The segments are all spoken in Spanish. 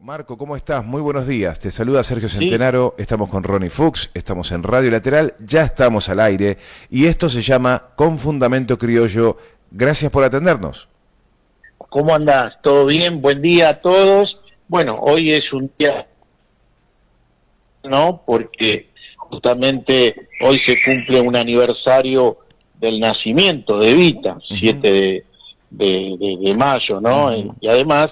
Marco, ¿cómo estás? Muy buenos días. Te saluda Sergio Sí, Centenaro, estamos con Ronnie Fuchs, estamos en Radio Lateral, ya estamos al aire y esto se llama Con Fundamento Criollo. Gracias por atendernos. ¿cómo andás? ¿Todo bien? Buen día a todos. Bueno, hoy es un día, ¿no? Porque justamente hoy se cumple un aniversario del nacimiento de Evita, Ujú, 7 de mayo, ¿no? ujú. Y además,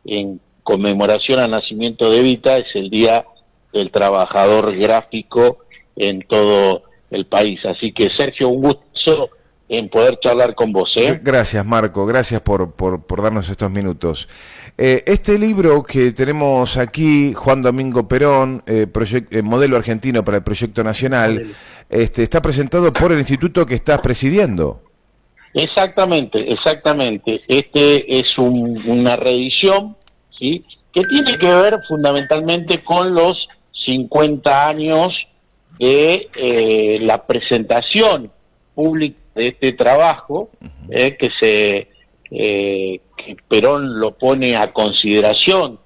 en conmemoración al nacimiento de Evita, es el Día del Trabajador Gráfico en todo el país. Así que, Sergio, un gusto en poder charlar con vos, ¿eh? Gracias, Marco, gracias por darnos estos minutos. Este libro que tenemos aquí, Juan Domingo Perón, modelo argentino para el proyecto nacional, Modelo. está presentado por el instituto que estás presidiendo. Exactamente, exactamente. Este es una reedición, ¿sí? Que tiene que ver fundamentalmente con los 50 años de la presentación pública de este trabajo, que Perón lo pone a consideración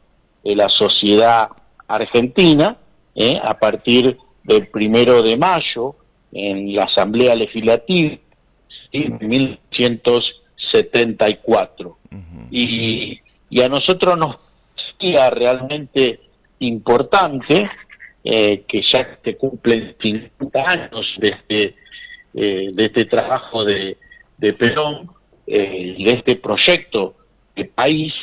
de la sociedad argentina, a partir del 1 de mayo en la Asamblea Legislativa, ¿sí? 1974. Y a nosotros nos parecía realmente importante que ya se cumplen 50 años de este trabajo de Perón y de este proyecto de país,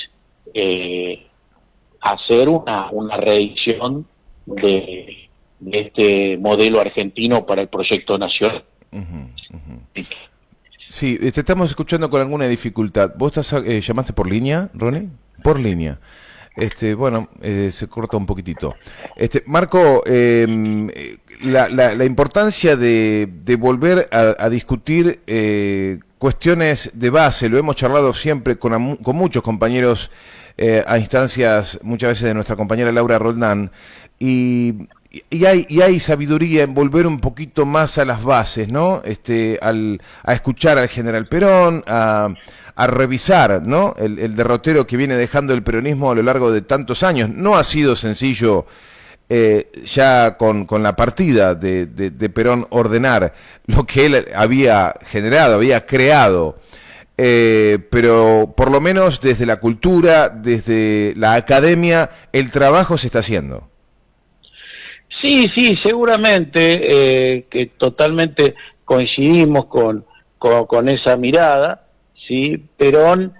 hacer una reedición de este modelo argentino para el proyecto nacional. Ujú, ujú. Sí, te estamos escuchando con alguna dificultad. ¿Vos llamaste por línea, Ronnie? Por línea. Bueno, se corta un poquitito. Marco, la importancia de volver a discutir cuestiones de base, lo hemos charlado siempre con muchos compañeros a instancias, muchas veces de nuestra compañera Laura Roldán, y hay sabiduría en volver un poquito más a las bases, ¿no? A escuchar al general Perón, a revisar, ¿no? El derrotero que viene dejando el peronismo a lo largo de tantos años. No ha sido sencillo ya con la partida de Perón ordenar lo que él había generado, había creado. Pero por lo menos desde la cultura, desde la academia, el trabajo se está haciendo. Sí, sí, seguramente que totalmente coincidimos con esa mirada, ¿sí? Perón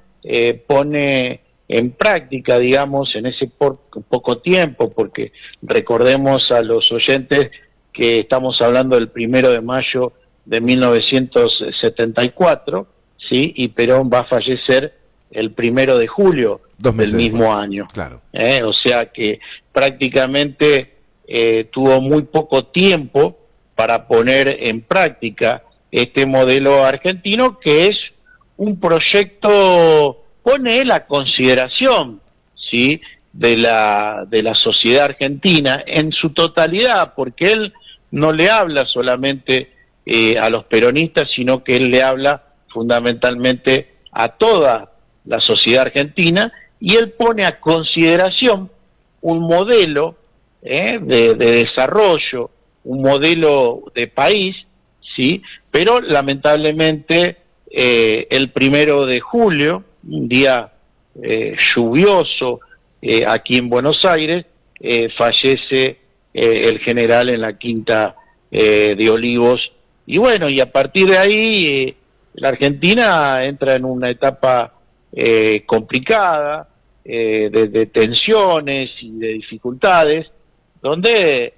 pone en práctica, digamos, en ese poco tiempo, porque recordemos a los oyentes que estamos hablando del 1 de mayo de 1974, ¿sí? Y Perón va a fallecer el 1 de julio 2 meses del después. mismo año. Claro. O sea que prácticamente tuvo muy poco tiempo para poner en práctica este modelo argentino, que es un proyecto, pone él a consideración, ¿sí? de la sociedad argentina en su totalidad, porque él no le habla solamente a los peronistas, sino que él le habla fundamentalmente a toda la sociedad argentina, y él pone a consideración un modelo de desarrollo, un modelo de país, ¿sí? Pero lamentablemente el 1 de julio, un día lluvioso aquí en Buenos Aires, fallece el general en la Quinta de Olivos, y bueno, y a partir de ahí la Argentina entra en una etapa complicada, de tensiones y de dificultades, donde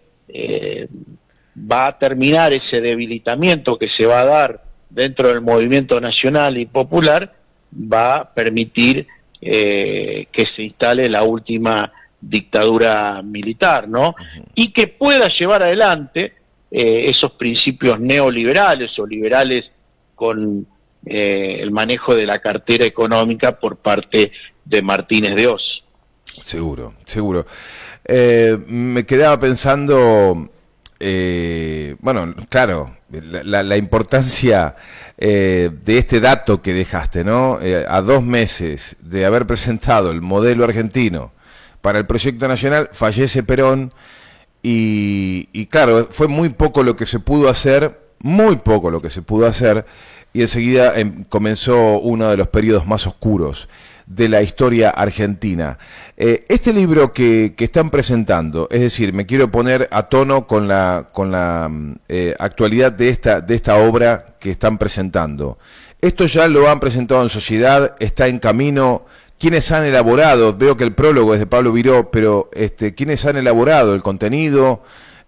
va a terminar ese debilitamiento que se va a dar dentro del movimiento nacional y popular, va a permitir que se instale la última dictadura militar, ¿no? Y que pueda llevar adelante esos principios neoliberales o liberales con el manejo de la cartera económica por parte de Martínez de Oz. Seguro, seguro. Me quedaba pensando, bueno, claro, la importancia de este dato que dejaste, ¿no? A 2 meses de haber presentado el modelo argentino para el proyecto nacional, fallece Perón y claro, fue muy poco lo que se pudo hacer, muy poco lo que se pudo hacer, y enseguida comenzó uno de los periodos más oscuros de la historia argentina. Este libro que están presentando, es decir, me quiero poner a tono con la actualidad de esta obra que están presentando. Esto ya lo han presentado en sociedad, está en camino. ¿Quiénes han elaborado? Veo que el prólogo es de Pablo Viró, pero ¿quiénes han elaborado el contenido?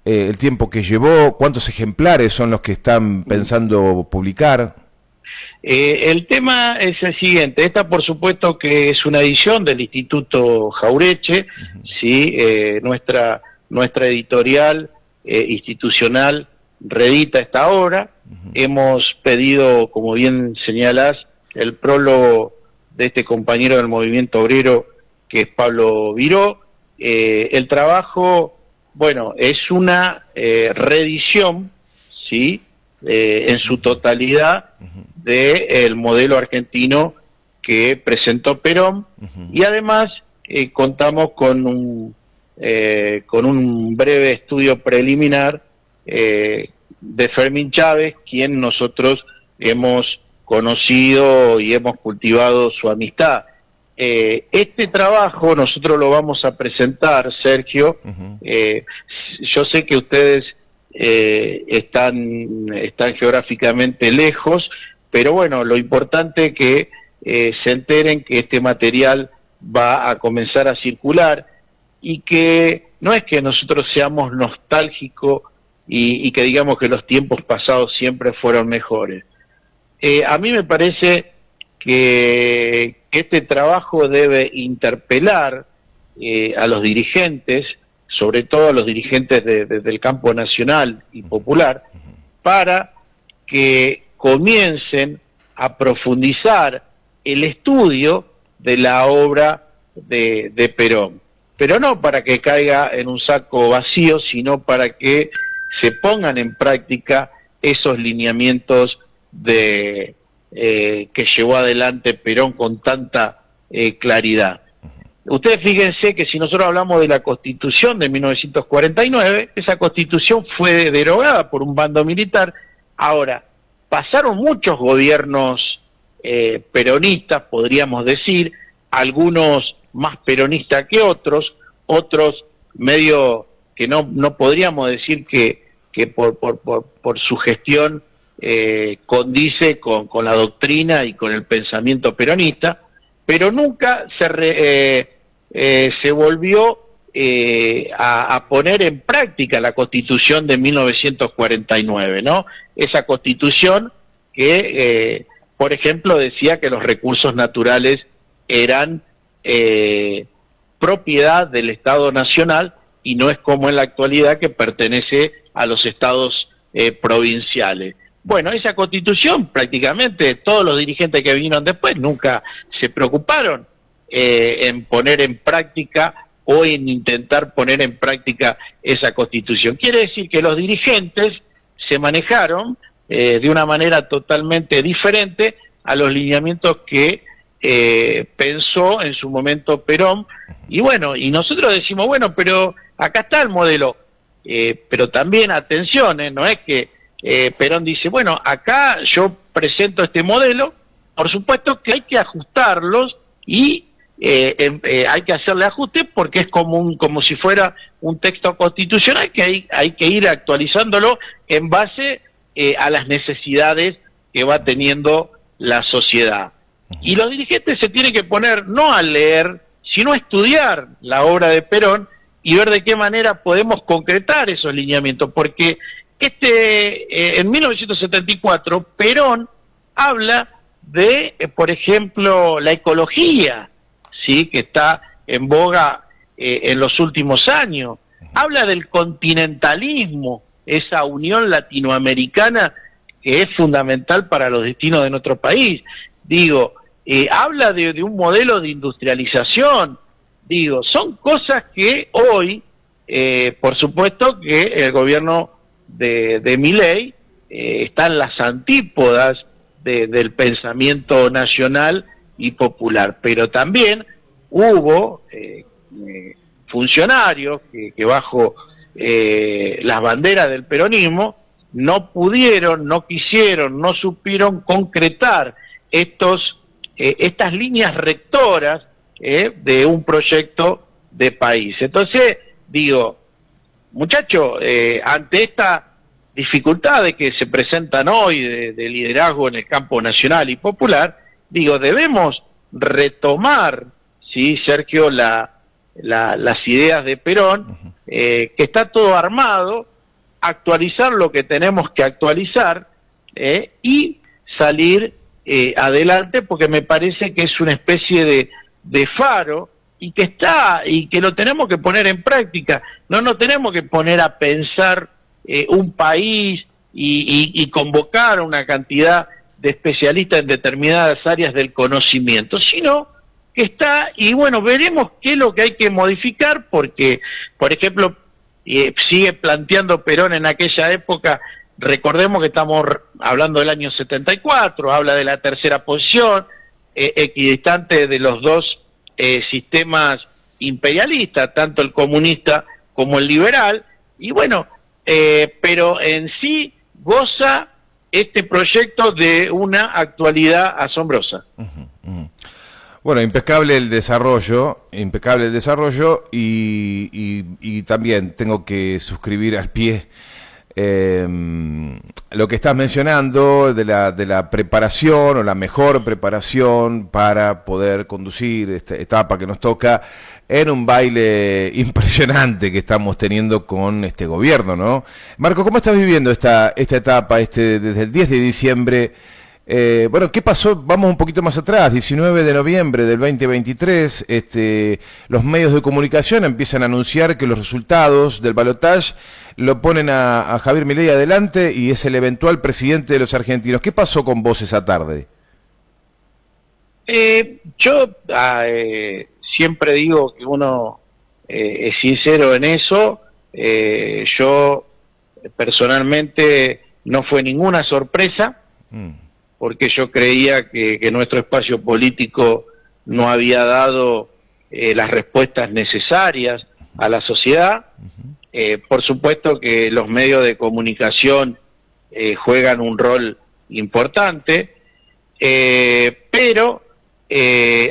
El tiempo que llevó, ¿cuántos ejemplares son los que están pensando publicar? El tema es el siguiente. Esta, por supuesto, que es una edición del Instituto Jauretche, ¿sí? Nuestra editorial institucional reedita esta obra. Hemos pedido, como bien señalás, el prólogo de este compañero del movimiento obrero, que es Pablo Viró. El trabajo, bueno, es una reedición, ¿sí? En su totalidad del modelo argentino que presentó Perón, y además contamos con un breve estudio preliminar de Fermín Chávez, quien nosotros hemos conocido y hemos cultivado su amistad. Este trabajo nosotros lo vamos a presentar, Sergio. Yo sé que ustedes están geográficamente lejos, pero bueno, lo importante es que se enteren que este material va a comenzar a circular, y que no es que nosotros seamos nostálgicos y que digamos que los tiempos pasados siempre fueron mejores. A mí me parece que este trabajo debe interpelar a los dirigentes, sobre todo a los dirigentes del campo nacional y popular, para que comiencen a profundizar el estudio de la obra de Perón. Pero no para que caiga en un saco vacío, sino para que se pongan en práctica esos lineamientos que llevó adelante Perón con tanta claridad. Ustedes fíjense que si nosotros hablamos de la Constitución de 1949, esa Constitución fue derogada por un bando militar. Ahora, pasaron muchos gobiernos peronistas, podríamos decir, algunos más peronistas que otros medio que no podríamos decir que por su gestión condice con la doctrina y con el pensamiento peronista, pero nunca se volvió a poner en práctica la Constitución de 1949, ¿no? Esa Constitución que, por ejemplo, decía que los recursos naturales eran propiedad del Estado Nacional, y no es como en la actualidad, que pertenece a los estados provinciales. Bueno, esa Constitución prácticamente todos los dirigentes que vinieron después nunca se preocuparon en poner en práctica o en intentar poner en práctica esa Constitución. Quiere decir que los dirigentes se manejaron de una manera totalmente diferente a los lineamientos que pensó en su momento Perón. Y bueno, y nosotros decimos, bueno, pero acá está el modelo, pero también atención, no es que Perón dice, bueno, acá yo presento este modelo, por supuesto que hay que ajustarlos y hay que hacerle ajustes, porque es como si fuera un texto constitucional que hay que ir actualizándolo en base a las necesidades que va teniendo la sociedad. Y los dirigentes se tienen que poner no a leer, sino a estudiar la obra de Perón y ver de qué manera podemos concretar esos lineamientos, porque en 1974 Perón habla de, por ejemplo, la ecología, ¿sí?, que está en boga en los últimos años. Habla del continentalismo, esa unión latinoamericana que es fundamental para los destinos de nuestro país. Digo, habla de un modelo de industrialización. Digo, son cosas que hoy, por supuesto que el gobierno de Milei está en las antípodas del pensamiento nacional y popular, pero también hubo funcionarios que bajo las banderas del peronismo no pudieron, no quisieron, no supieron concretar estas líneas rectoras de un proyecto de país. Entonces, digo, muchachos, ante esta dificultades que se presentan hoy de liderazgo en el campo nacional y popular, digo, debemos retomar, sí, Sergio, las ideas de Perón, que está todo armado, actualizar lo que tenemos que actualizar y salir adelante, porque me parece que es una especie de faro y que lo tenemos que poner en práctica. No nos tenemos que poner a pensar un país y convocar a una cantidad de especialistas en determinadas áreas del conocimiento, sino que está, y bueno, veremos qué es lo que hay que modificar, porque, por ejemplo, sigue planteando Perón en aquella época, recordemos que estamos hablando del año 74, habla de la tercera posición, equidistante de los dos sistemas imperialistas, tanto el comunista como el liberal, y bueno, pero en sí goza este proyecto de una actualidad asombrosa. Bueno, impecable el desarrollo y también tengo que suscribir al pie lo que estás mencionando de la preparación o la mejor preparación para poder conducir esta etapa que nos toca en un baile impresionante que estamos teniendo con este gobierno, ¿no? Marco, ¿cómo estás viviendo esta etapa desde el 10 de diciembre? Bueno, ¿qué pasó? Vamos un poquito más atrás, 19 de noviembre del 2023, los medios de comunicación empiezan a anunciar que los resultados del balotaje lo ponen a Javier Milei adelante y es el eventual presidente de los argentinos. ¿Qué pasó con vos esa tarde? Yo siempre digo que uno es sincero en eso. Yo personalmente no fue ninguna sorpresa, porque yo creía que nuestro espacio político no había dado las respuestas necesarias a la sociedad. Por supuesto que los medios de comunicación juegan un rol importante, pero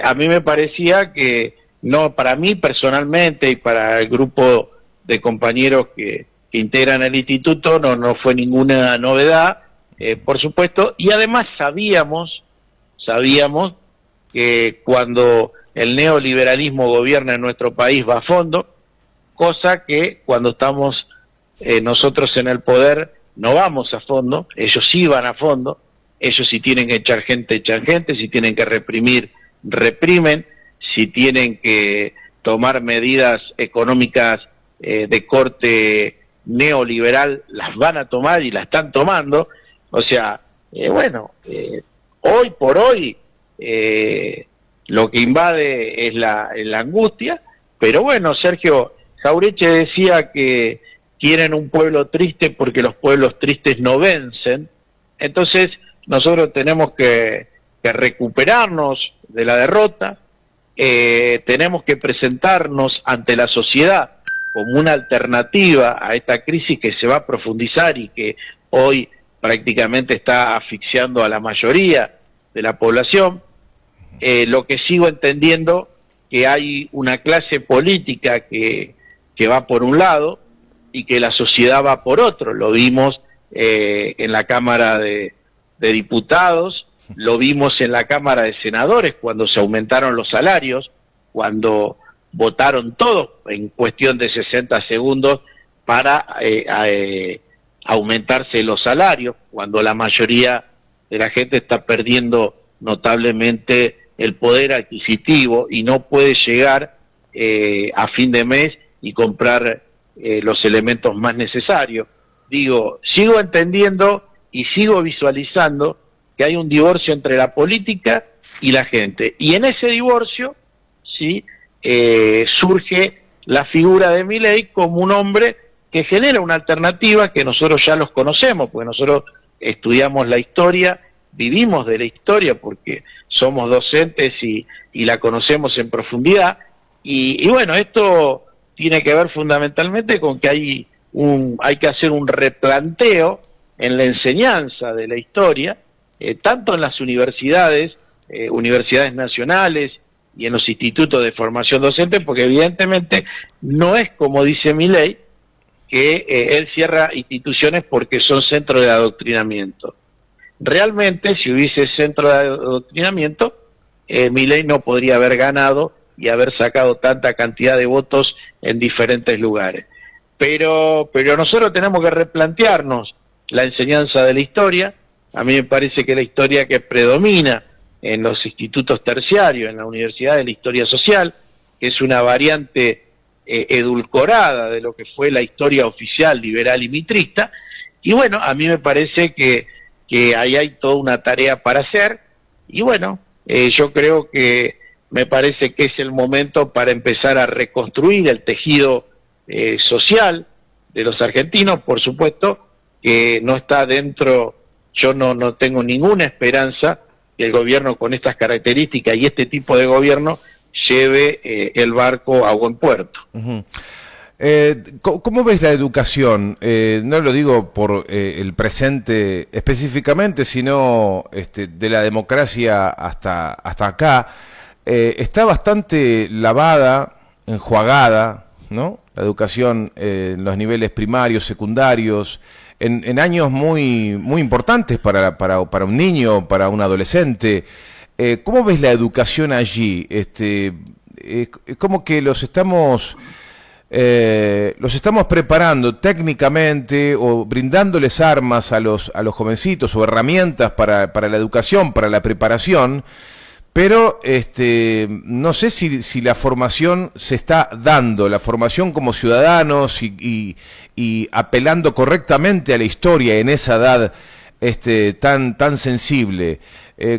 a mí me parecía que, no, para mí personalmente y para el grupo de compañeros que integran el instituto, no fue ninguna novedad, por supuesto, y además sabíamos que cuando el neoliberalismo gobierna en nuestro país va a fondo, cosa que cuando estamos nosotros en el poder no vamos a fondo. Ellos sí van a fondo, ellos si tienen que echar gente, si tienen que reprimir, reprimen, si tienen que tomar medidas económicas de corte neoliberal, las van a tomar y las están tomando. O sea, hoy por hoy lo que invade es la angustia, pero bueno, Sergio, Jauretche decía que quieren un pueblo triste porque los pueblos tristes no vencen. Entonces nosotros tenemos que recuperarnos de la derrota, tenemos que presentarnos ante la sociedad como una alternativa a esta crisis que se va a profundizar y que hoy prácticamente está asfixiando a la mayoría de la población. Lo que sigo entendiendo que hay una clase política que va por un lado y que la sociedad va por otro. Lo vimos en la Cámara de Diputados, lo vimos en la Cámara de Senadores cuando se aumentaron los salarios, cuando votaron todos en cuestión de 60 segundos para aumentarse los salarios, cuando la mayoría de la gente está perdiendo notablemente el poder adquisitivo y no puede llegar a fin de mes y comprar los elementos más necesarios. Digo, sigo entendiendo y sigo visualizando que hay un divorcio entre la política y la gente. Y en ese divorcio, sí, surge la figura de Milei como un hombre que genera una alternativa que nosotros ya los conocemos, porque nosotros estudiamos la historia, vivimos de la historia porque somos docentes y la conocemos en profundidad. Y bueno, esto tiene que ver fundamentalmente con que hay que hacer un replanteo en la enseñanza de la historia, tanto en las universidades nacionales y en los institutos de formación docente, porque evidentemente no es como dice Milei, que él cierra instituciones porque son centros de adoctrinamiento. Realmente, si hubiese centro de adoctrinamiento, Milei no podría haber ganado y haber sacado tanta cantidad de votos en diferentes lugares. Pero nosotros tenemos que replantearnos la enseñanza de la historia. A mí me parece que la historia que predomina en los institutos terciarios, en la universidad, de la historia social, que es una variante edulcorada de lo que fue la historia oficial liberal y mitrista, y bueno, a mí me parece que ahí hay toda una tarea para hacer, y bueno, yo creo que me parece que es el momento para empezar a reconstruir el tejido social de los argentinos. Por supuesto que no está dentro, yo no tengo ninguna esperanza que el gobierno con estas características y este tipo de gobierno lleve el barco a buen puerto. Uh-huh. ¿Cómo ves la educación? No lo digo por el presente específicamente, sino de la democracia hasta acá. Está bastante lavada, enjuagada, ¿no? La educación en los niveles primarios, secundarios, en años muy importantes para un niño, para un adolescente. ¿Cómo ves la educación allí? Es como que los estamos preparando técnicamente o brindándoles armas a los jovencitos o herramientas para la educación, para la preparación, pero no sé si la formación se está dando, la formación como ciudadanos y apelando correctamente a la historia en esa edad tan sensible.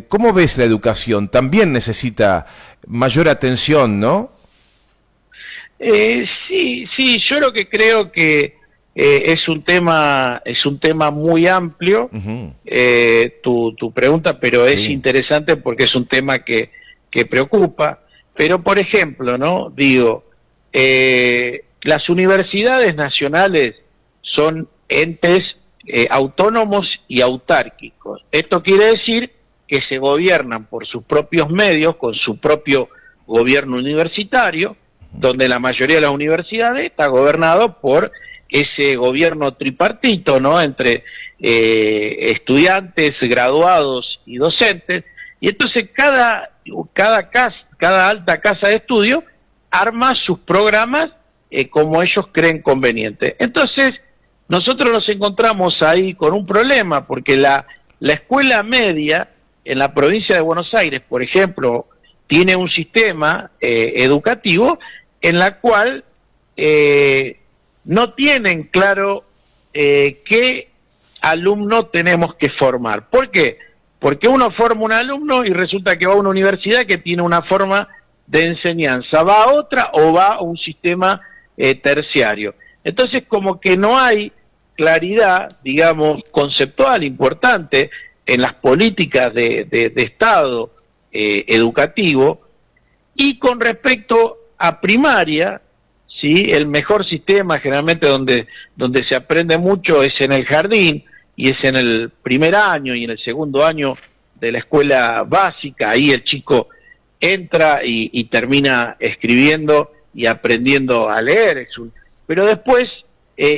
¿Cómo ves la educación? También necesita mayor atención, ¿no? Sí, yo lo que creo que es un tema muy amplio. Uh-huh. Tu pregunta, pero es interesante porque es un tema que preocupa. Pero por ejemplo, ¿no? Digo, las universidades nacionales son entes autónomos y autárquicos. Esto quiere decir que se gobiernan por sus propios medios, con su propio gobierno universitario, donde la mayoría de las universidades está gobernado por ese gobierno tripartito, ¿no? Entre estudiantes, graduados y docentes, y entonces cada alta casa de estudio arma sus programas como ellos creen conveniente. Entonces, nosotros nos encontramos ahí con un problema, porque la escuela media en la provincia de Buenos Aires, por ejemplo, tiene un sistema educativo en la cual no tienen claro qué alumno tenemos que formar. ¿Por qué? Porque uno forma un alumno y resulta que va a una universidad que tiene una forma de enseñanza, va a otra o va a un sistema terciario. Entonces, como que no hay claridad, digamos, conceptual importante en las políticas de Estado educativo. Y con respecto a primaria, ¿sí? El mejor sistema generalmente donde se aprende mucho es en el jardín, y es en el primer año y en el segundo año de la escuela básica. Ahí el chico entra y termina escribiendo y aprendiendo a leer. Pero después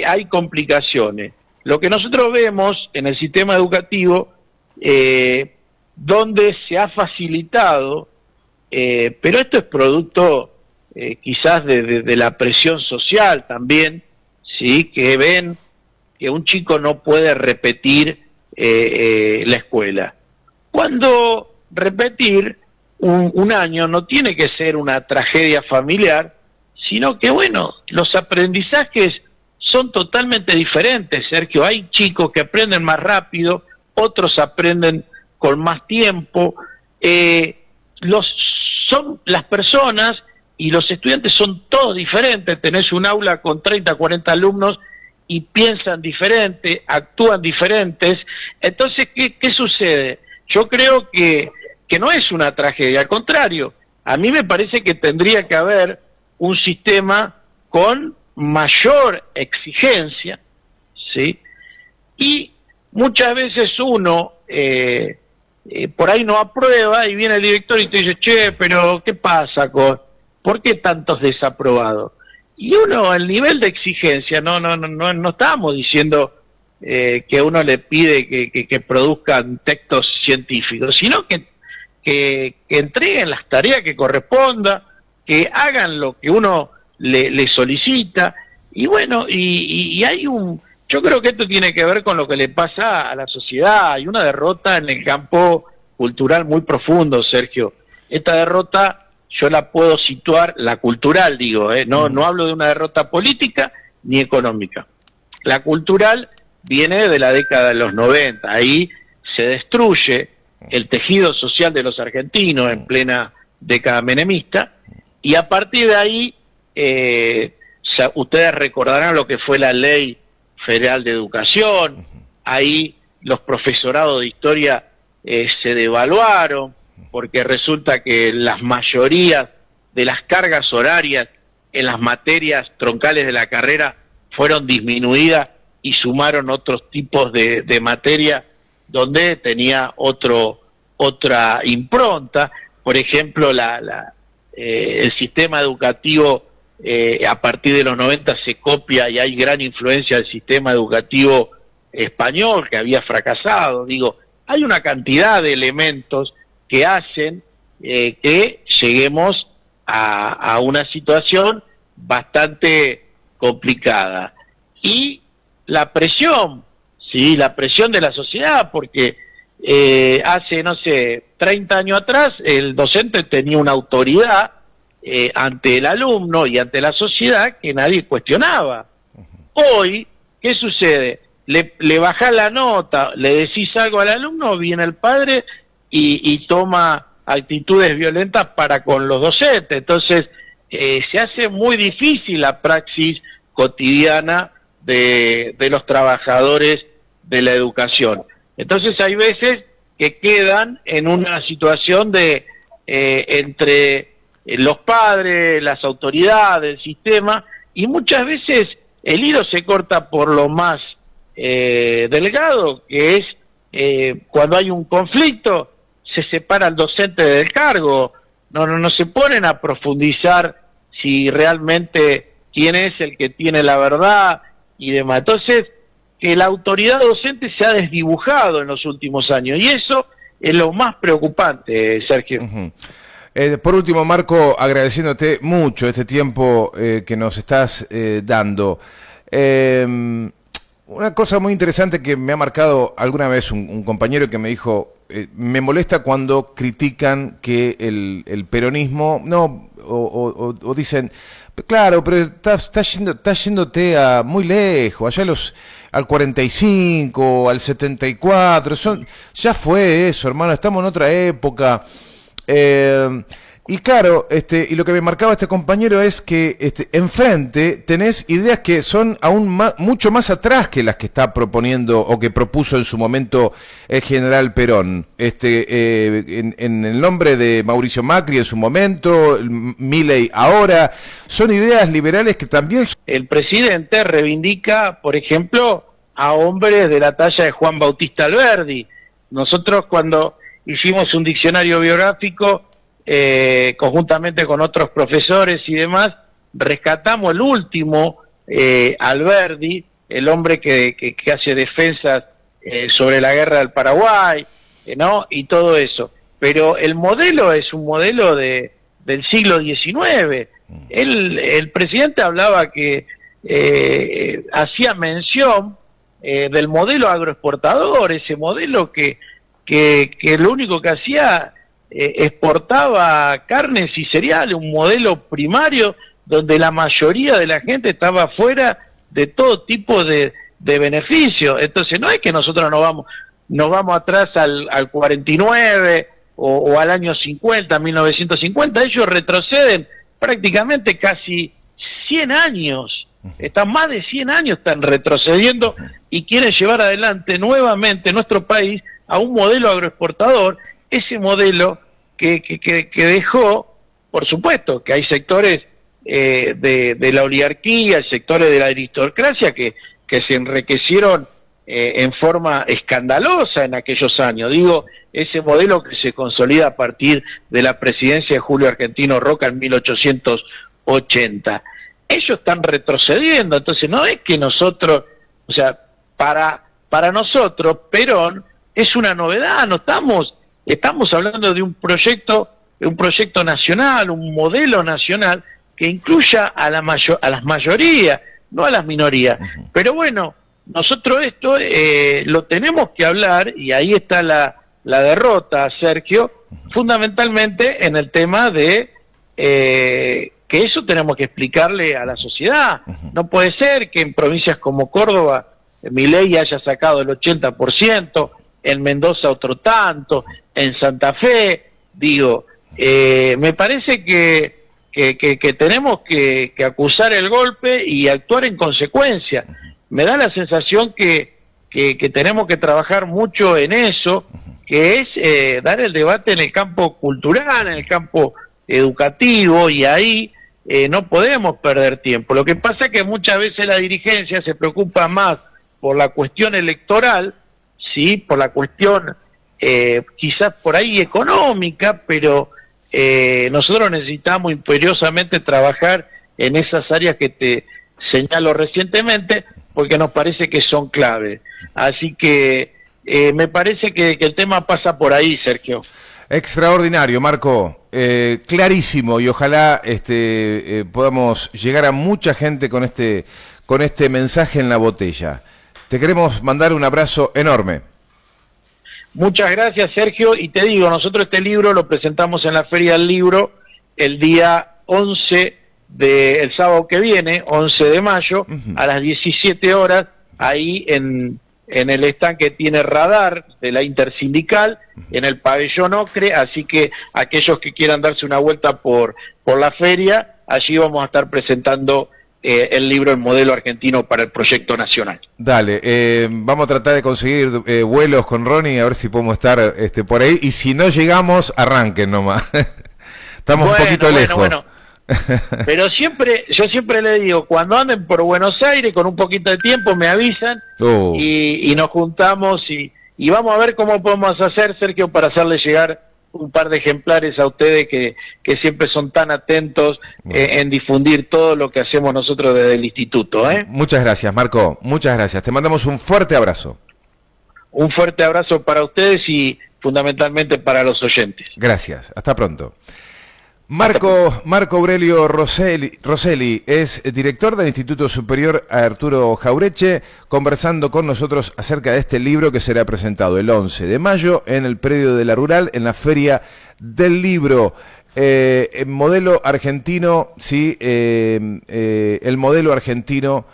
hay complicaciones. Lo que nosotros vemos en el sistema educativo, donde se ha facilitado, pero esto es producto quizás de la presión social también, sí, que ven que un chico no puede repetir la escuela. Cuando repetir un año no tiene que ser una tragedia familiar, sino que, bueno, los aprendizajes son totalmente diferentes, Sergio. Hay chicos que aprenden más rápido, otros aprenden con más tiempo. Son las personas y los estudiantes son todos diferentes. Tenés un aula con 30, 40 alumnos y piensan diferente, actúan diferentes. Entonces, ¿qué sucede? Yo creo que no es una tragedia, al contrario. A mí me parece que tendría que haber un sistema con mayor exigencia, ¿sí? Y muchas veces uno por ahí no aprueba y viene el director y te dice, che, pero ¿qué pasa por qué tantos desaprobados? Y uno, el nivel de exigencia, no estamos diciendo que uno le pide que produzcan textos científicos, sino que entreguen las tareas que corresponda, que hagan lo que uno le solicita, y bueno, y hay yo creo que esto tiene que ver con lo que le pasa a la sociedad. Hay una derrota en el campo cultural muy profundo, Sergio. Esta derrota yo la puedo situar, la cultural digo, no hablo de una derrota política ni económica. La cultural viene de la década de los 90, ahí se destruye el tejido social de los argentinos en plena década menemista, y a partir de ahí, ustedes recordarán lo que fue la Ley Federal de Educación, ahí los profesorados de historia se devaluaron, porque resulta que las mayorías de las cargas horarias en las materias troncales de la carrera fueron disminuidas y sumaron otros tipos de materia donde tenía otra impronta. Por ejemplo, el sistema educativo a partir de los 90 se copia y hay gran influencia del sistema educativo español que había fracasado. Digo, hay una cantidad de elementos que hacen que lleguemos a una situación bastante complicada. Y la presión, ¿sí? La presión de la sociedad, porque hace, 30 años atrás el docente tenía una autoridad ante el alumno y ante la sociedad que nadie cuestionaba. Hoy, ¿qué sucede? Le bajás la nota, le decís algo al alumno, viene el padre y toma actitudes violentas para con los docentes. Entonces, se hace muy difícil la praxis cotidiana de los trabajadores de la educación. Entonces, hay veces que quedan en una situación de entre los padres, las autoridades, el sistema, y muchas veces el hilo se corta por lo más delgado, que es cuando hay un conflicto, se separa el docente del cargo, no se ponen a profundizar si realmente quién es el que tiene la verdad y demás. Entonces, que la autoridad docente se ha desdibujado en los últimos años, y eso es lo más preocupante, Sergio. Por último, Marco, agradeciéndote mucho este tiempo que nos estás dando. Una cosa muy interesante que me ha marcado alguna vez un compañero que me dijo, me molesta cuando critican que el peronismo, o dicen, claro, pero estás yéndote muy lejos, allá al 45, al 74, ya fue eso, hermano, estamos en otra época. Y claro, y lo que me marcaba este compañero es que enfrente tenés ideas que son aún mucho más atrás que las que está proponiendo o que propuso en su momento el general Perón. En el nombre de Mauricio Macri en su momento, Milei ahora, son ideas liberales que también... El presidente reivindica, por ejemplo, a hombres de la talla de Juan Bautista Alberdi. Nosotros cuando hicimos un diccionario biográfico, conjuntamente con otros profesores y demás, rescatamos el último, Alberdi, el hombre que hace defensas sobre la guerra del Paraguay, ¿no? Y todo eso. Pero el modelo es un modelo del siglo XIX. El presidente hablaba que hacía mención del modelo agroexportador, ese modelo que lo único que hacía exportaba carnes y cereales, un modelo primario donde la mayoría de la gente estaba fuera de todo tipo de beneficios. Entonces no es que nosotros nos vamos atrás al 49 o al año 50, 1950, ellos retroceden prácticamente casi 100 años, están más de 100 años, están retrocediendo y quieren llevar adelante nuevamente nuestro país a un modelo agroexportador, ese modelo que dejó, por supuesto, que hay sectores de la oligarquía, sectores de la aristocracia que se enriquecieron en forma escandalosa en aquellos años. Digo, ese modelo que se consolida a partir de la presidencia de Julio Argentino Roca en 1880. Ellos están retrocediendo, entonces no es que nosotros, o sea, para nosotros Perón es una novedad, no estamos hablando de un proyecto nacional, un modelo nacional que incluya a las mayorías, no a las minorías. Pero bueno, nosotros esto lo tenemos que hablar, y ahí está la derrota, Sergio, fundamentalmente en el tema de que eso tenemos que explicarle a la sociedad. No puede ser que en provincias como Córdoba Milei haya sacado el 80%, en Mendoza otro tanto, en Santa Fe, digo, me parece que tenemos que acusar el golpe y actuar en consecuencia. Me da la sensación que tenemos que trabajar mucho en eso, que es dar el debate en el campo cultural, en el campo educativo, y ahí no podemos perder tiempo. Lo que pasa es que muchas veces la dirigencia se preocupa más por la cuestión electoral, sí, por la cuestión quizás por ahí económica, pero nosotros necesitamos imperiosamente trabajar en esas áreas que te señalo recientemente, porque nos parece que son clave. Así que me parece que el tema pasa por ahí, Sergio. Extraordinario, Marco, clarísimo, y ojalá podamos llegar a mucha gente con este mensaje en la botella. Te queremos mandar un abrazo enorme. Muchas gracias, Sergio, y te digo, nosotros este libro lo presentamos en la Feria del Libro el día 11 el sábado que viene, 11 de mayo, a las 17 horas, ahí en el stand que tiene Radar de la Intersindical, en el pabellón Ocre, así que aquellos que quieran darse una vuelta por la feria, allí vamos a estar presentando el libro El Modelo Argentino para el Proyecto Nacional. Dale, vamos a tratar de conseguir vuelos con Ronnie, a ver si podemos estar por ahí, y si no llegamos, arranquen nomás. Estamos un poquito lejos. Bueno. Pero yo siempre le digo, cuando anden por Buenos Aires, con un poquito de tiempo me avisan y nos juntamos y vamos a ver cómo podemos hacer, Sergio, para hacerle llegar un par de ejemplares a ustedes que siempre son tan atentos en difundir todo lo que hacemos nosotros desde el instituto. Muchas gracias, Marco, muchas gracias. Te mandamos un fuerte abrazo. Un fuerte abrazo para ustedes y fundamentalmente para los oyentes. Gracias, hasta pronto. Marco Aurelio Rosselli es director del Instituto Superior Arturo Jaureche, conversando con nosotros acerca de este libro que será presentado el 11 de mayo en el predio de la Rural, en la Feria del Libro. El modelo argentino, sí, el modelo argentino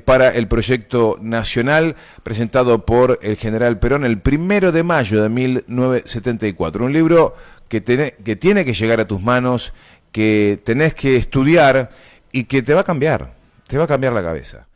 para el proyecto nacional, presentado por el general Perón el 1 de mayo de 1974. Un libro que tiene que llegar a tus manos, que tenés que estudiar y que te va a cambiar la cabeza.